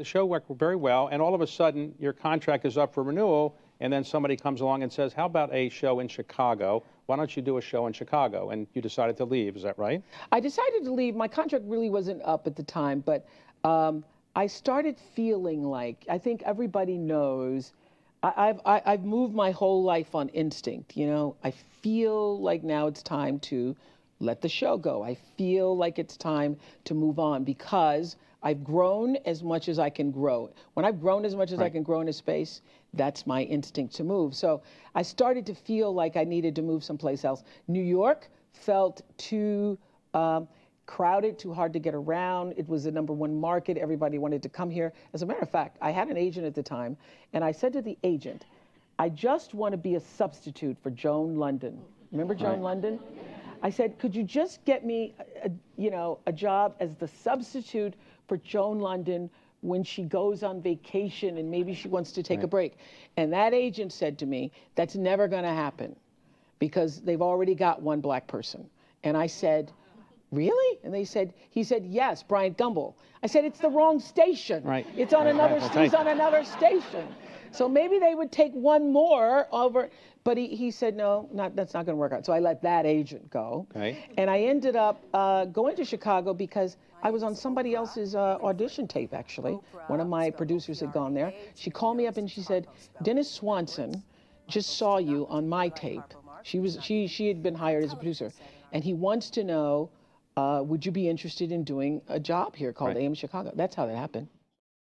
The show worked very well, and all of a sudden, your contract is up for renewal, and then somebody comes along and says, how about a show in Chicago? Why don't you do a show in Chicago? And you decided to leave, is that right? I decided to leave. My contract really wasn't up at the time, but I started feeling like, I think everybody knows, I've moved my whole life on instinct, you know? I feel like now it's time to let the show go. I feel like it's time to move on because I've grown as much as I can grow. When I've grown as much as I can grow in a space, that's my instinct to move. So I started to feel like I needed to move someplace else. New York felt too crowded, too hard to get around. It was the #1 market. Everybody wanted to come here. As a matter of fact, I had an agent at the time, and I said to the agent, I just want to be a substitute for Joan London. Remember Joan London? I said, could you just get me, a job as the substitute for Joan London when she goes on vacation and maybe she wants to take a break? And that agent said to me, that's never going to happen because they've already got one black person. And I said, really? And he said, yes, Bryant Gumbel. I said, it's the wrong station. It's on he's on another station. So maybe they would take one more over, but he said, no, that's not gonna work out. So I let that agent go. And I ended up going to Chicago because I was on somebody else's audition tape, actually. One of my producers had gone there. She called me up and she said, Dennis Swanson just saw you on my tape. She had been hired as a producer. And he wants to know, would you be interested in doing a job here called AM Chicago? That's how that happened.